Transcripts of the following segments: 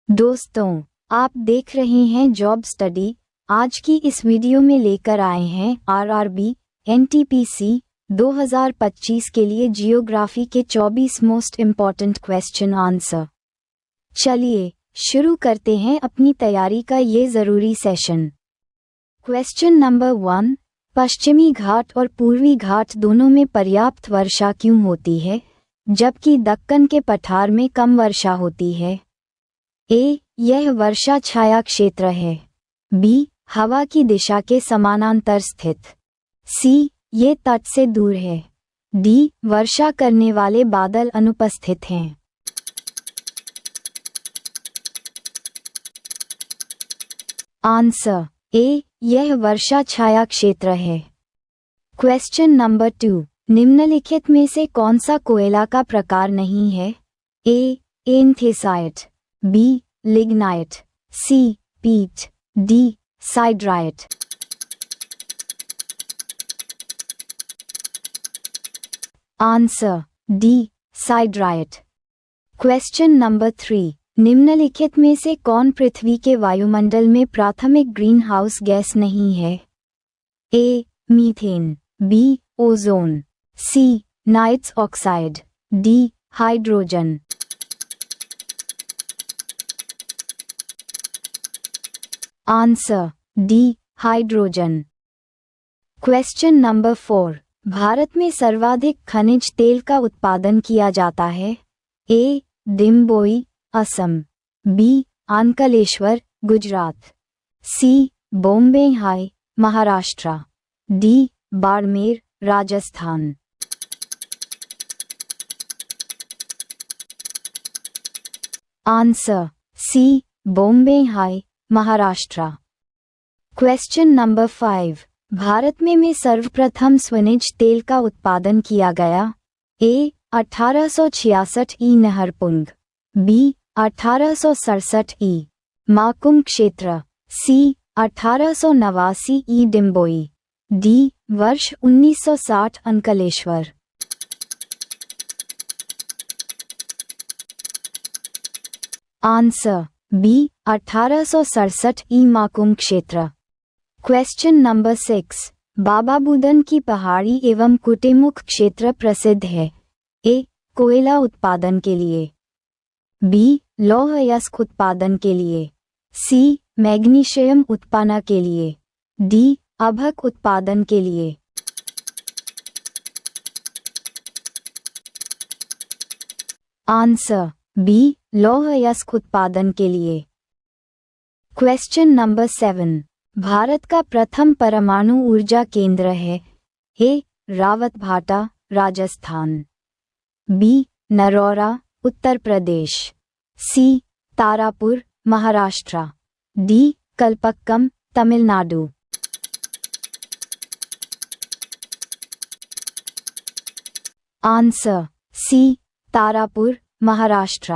दोस्तों, आप देख रहे हैं जॉब स्टडी। आज की इस वीडियो में लेकर आए हैं आरआरबी एनटीपीसी 2025 के लिए जियोग्राफी के 24 मोस्ट इम्पॉर्टेंट क्वेश्चन आंसर। चलिए शुरू करते हैं अपनी तैयारी का ये ज़रूरी सेशन। क्वेश्चन नंबर 1, पश्चिमी घाट और पूर्वी घाट दोनों में पर्याप्त वर्षा क्यों होती है, जबकि दक्कन के पठार में कम वर्षा होती है? ए, यह वर्षा छाया क्षेत्र है। बी, हवा की दिशा के समानांतर स्थित। सी, ये तट से दूर है। डी, वर्षा करने वाले बादल अनुपस्थित हैं। आंसर ए, यह वर्षा छाया क्षेत्र है। क्वेश्चन नंबर 2, निम्नलिखित में से कौन सा कोयला का प्रकार नहीं है? ए, एंथेसाइट। B, lignite. C, peat. D, siderite. Answer D, siderite. Question number 3, निम्नलिखित में से कौन पृथ्वी के वायुमंडल में प्राथमिक ग्रीन हाउस गैस नहीं है? A, methane. B, ozone. C, nitrous oxide. D, hydrogen. Answer D, hydrogen. Question number 4, Bharat में सर्वाधिक खनिज तेल का उत्पादन किया जाता है? A, Digboi, Assam. B, Ankleshwar, Gujarat. C, Bombay high, Maharashtra. D, Barmer, Rajasthan. Answer C, Bombay high, Maharashtra. Question number 5, Bharat में सर्वप्रथम स्वनिज तेल का उत्पादन किया गया? ए, 1866 ई नहरपुंग। बी, 1867 ई माकुम क्षेत्र। सी, 1889 ई डिम्बोई। डी, वर्ष 1960 अंकलेश्वर। आंसर बी, 1867 ई माकुम क्षेत्र। क्वेश्चन नंबर 6, बाबा बुदन की पहाड़ी एवं कुटेमुख क्षेत्र प्रसिद्ध है? ए, कोयला उत्पादन के लिए। बी, लौह अयस्क उत्पादन के लिए। सी, मैग्नीशियम उत्पादन के लिए। डी, अभ्रक उत्पादन के लिए। आंसर बी, लौह अयस्क उत्पादन के लिए। क्वेश्चन नंबर 7, भारत का प्रथम परमाणु ऊर्जा केंद्र है? A, Rawatbhata, Rajasthan. B, Narora, Uttar Pradesh. C, Tarapur, Maharashtra. D, Kalpakkam, Tamil Nadu. Answer C, Tarapur, Maharashtra.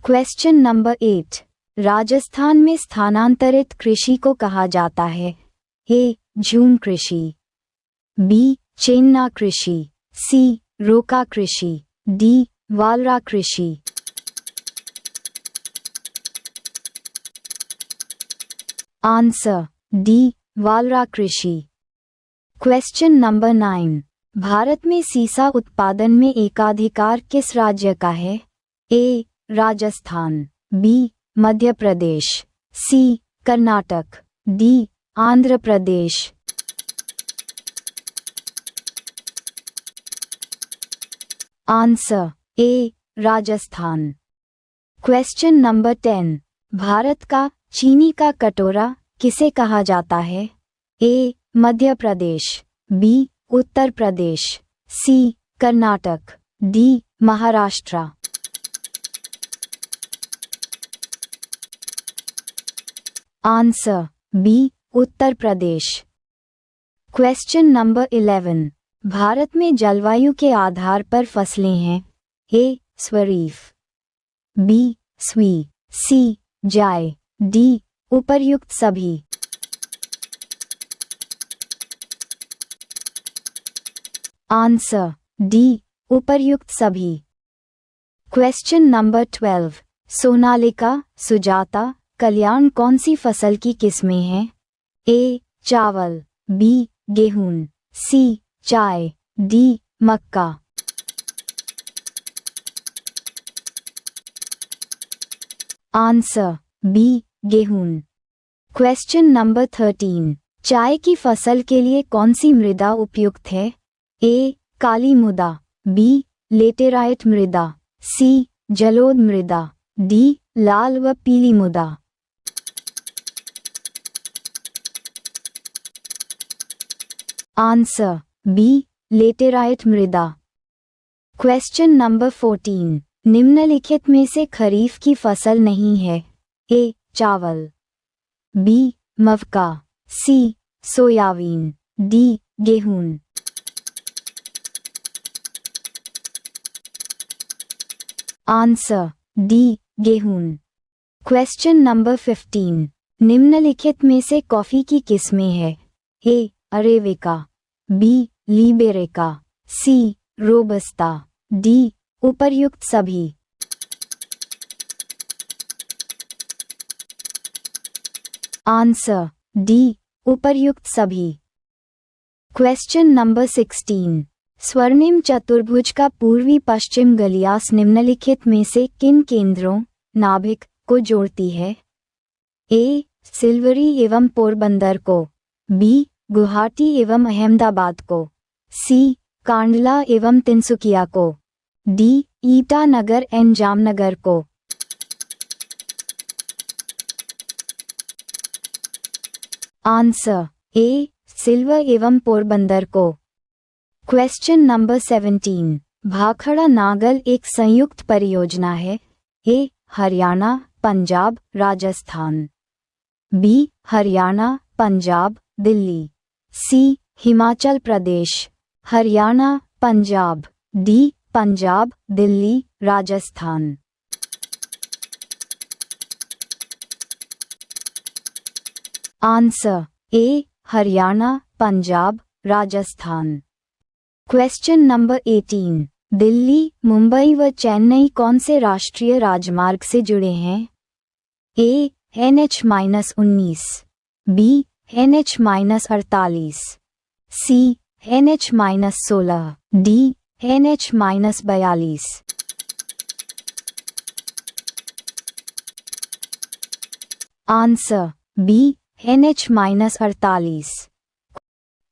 Question number 8, Rajasthan में स्थानांतरित कृषि को कहा जाता है? ए, झूम कृषि। बी, चेन्ना कृषि। सी, रोका कृषि। डी, वालरा कृषि। आंसर डी, वालरा कृषि। क्वेश्चन नंबर 9, भारत में सीसा उत्पादन में एकाधिकार किस राज्य का है? A, Rajasthan. B, Madhya Pradesh. C, Karnataka. D, Andhra Pradesh. Answer A, Rajasthan. Question number 10, Bharat का चीनी का कटोरा किसे कहा जाता है? A, Madhya Pradesh. B, Uttar Pradesh. C, Karnataka. D, Maharashtra. Answer B, Uttar Pradesh. Question number 11, Bharat में जलवायु के आधार पर फसलें हैं? ए, खरीफ। बी, स्वी। सी, जाय। डी, उपर्युक्त सभी। आंसर डी, उपर्युक्त सभी। क्वेश्चन नंबर 12, सोनालिका, सुजाता, कल्याण कौन सी फसल की किस्में हैं? ए. चावल, बी. गेहूं, सी. चाय, डी. मक्का। Answer B. गेहूं। Question number 13। चाय की फसल के लिए कौन सी मृदा उपयुक्त है? ए. काली मृदा, बी. लेटेराइट मृदा, सी. जलोढ़ मृदा, डी. लाल व पीली मृदा। Answer B. लेटेराइट मृदा। Question number 14। निम्नलिखित में से खरीफ की फसल नहीं है? ए. चावल, बी. मक्का, सी. Soybean, D. गेहूं। Answer D. गेहूं। Question number 15। निम्नलिखित में से कॉफी की किस्में हैं? A. Arabica, B. Liberica, C. Robusta, D. उपर्युक्त सभी। Answer D. उपर्युक्त सभी। Question number 16। स्वर्णिम चतुर्भुज का पूर्वी पश्चिम गलियास निम्नलिखित में से किन केंद्रों नाभिक को जोड़ती है? ए. सिलवरी एवं पोरबंदर को, बी. गुवाहाटी एवं अहमदाबाद को, सी. कांडला एवं तिनसुकिया को, डी. ईटानगर एवं जामनगर को। Answer A. सिल्वर एवं पोरबंदर को। Question number 17। भाखड़ा नागल एक संयुक्त परियोजना है? A. Haryana, Punjab, Rajasthan, B. Haryana, Punjab, Delhi, C. Himachal Pradesh, Haryana, Punjab, D. Punjab, Delhi, Rajasthan. Answer A. Haryana, Punjab, Rajasthan. Question number 18। Delhi, Mumbai व चेन्नई कौन से राष्ट्रीय राजमार्ग से जुड़े हैं? A. NH-19, B. NH-48, C. NH-16, D. NH-42। Answer B. NH-48।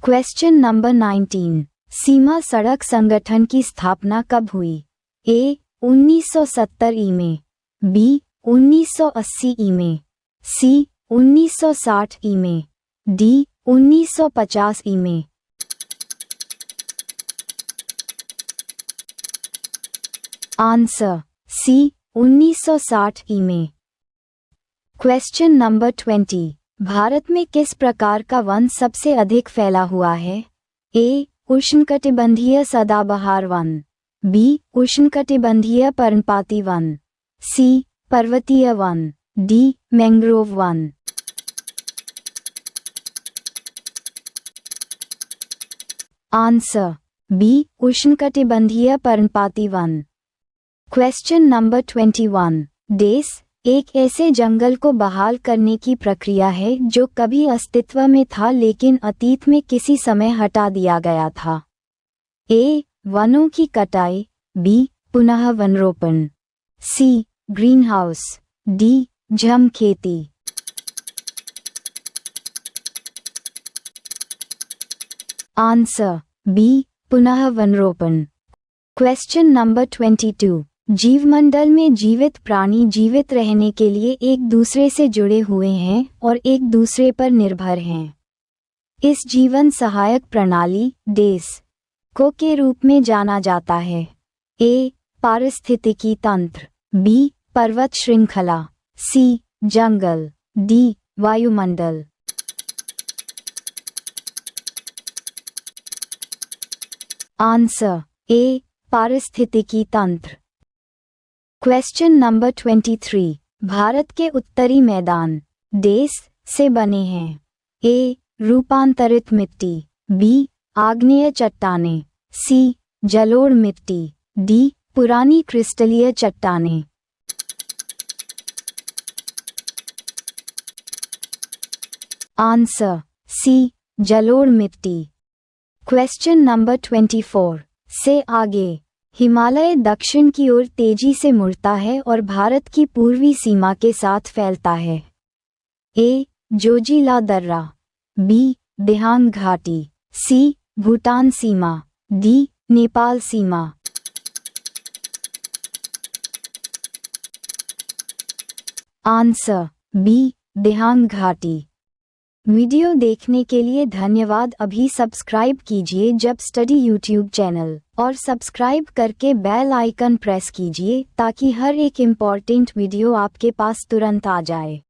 Question number 19। सीमा सड़क संगठन की स्थापना कब हुई? ए. 1970 ई में, बी. 1980 ई में, सी. 1960 ई में, डी. 1950 ई में। Answer C. 1960 ई में। Question number 20। भारत में किस प्रकार का वन सबसे अधिक फैला हुआ है? ए. उष्णकटिबंधीय सदाबहार वन, बी. उष्णकटिबंधीय पर्णपाती वन, सी. पर्वतीय वन, डी. मैंग्रोव वन। Answer B. उष्णकटिबंधीय पर्णपाती वन। Question number 21। डेस एक ऐसे जंगल को बहाल करने की प्रक्रिया है जो कभी अस्तित्व में था लेकिन अतीत में किसी समय हटा दिया गया था। ए. वनों की कटाई, बी. पुनः वनरोपण, सी. Green house, D. झम खेती। Answer B. पुनः वनरोपण। Question number 22। जीवमंडल में जीवित प्राणी जीवित रहने के लिए एक दूसरे से जुड़े हुए हैं और एक दूसरे पर निर्भर हैं। इस जीवन सहायक प्रणाली डेस को के रूप में जाना जाता है? ए. पारिस्थितिकी तंत्र, बी. पर्वत श्रृंखला, सी. जंगल, डी. वायुमंडल। Answer A. पारिस्थितिकी तंत्र। Question number 23। भारत के उत्तरी मैदान डेस से बने हैं? ए. रूपांतरित मिट्टी, बी. आग्नेय चट्टानें, सी. जलोढ़ मिट्टी, डी. पुरानी क्रिस्टलीय चट्टानें। आंसर सी, जलोढ़ मिट्टी। क्वेश्चन नंबर 24 से आगे। हिमालय दक्षिण की ओर तेजी से मुड़ता है और भारत की पूर्वी सीमा के साथ फैलता है। ए, जोजिला दर्रा, बी, दिहांग घाटी, सी, भूटान सीमा, डी, नेपाल सीमा। आंसर बी, दिहांग घाटी। वीडियो देखने के लिए धन्यवाद। अभी सब्सक्राइब कीजिए जब स्टडी यूट्यूब चैनल और सब्सक्राइब करके बेल आइकन प्रेस कीजिए ताकि हर एक इम्पॉर्टेंट वीडियो आपके पास तुरंत आ जाए।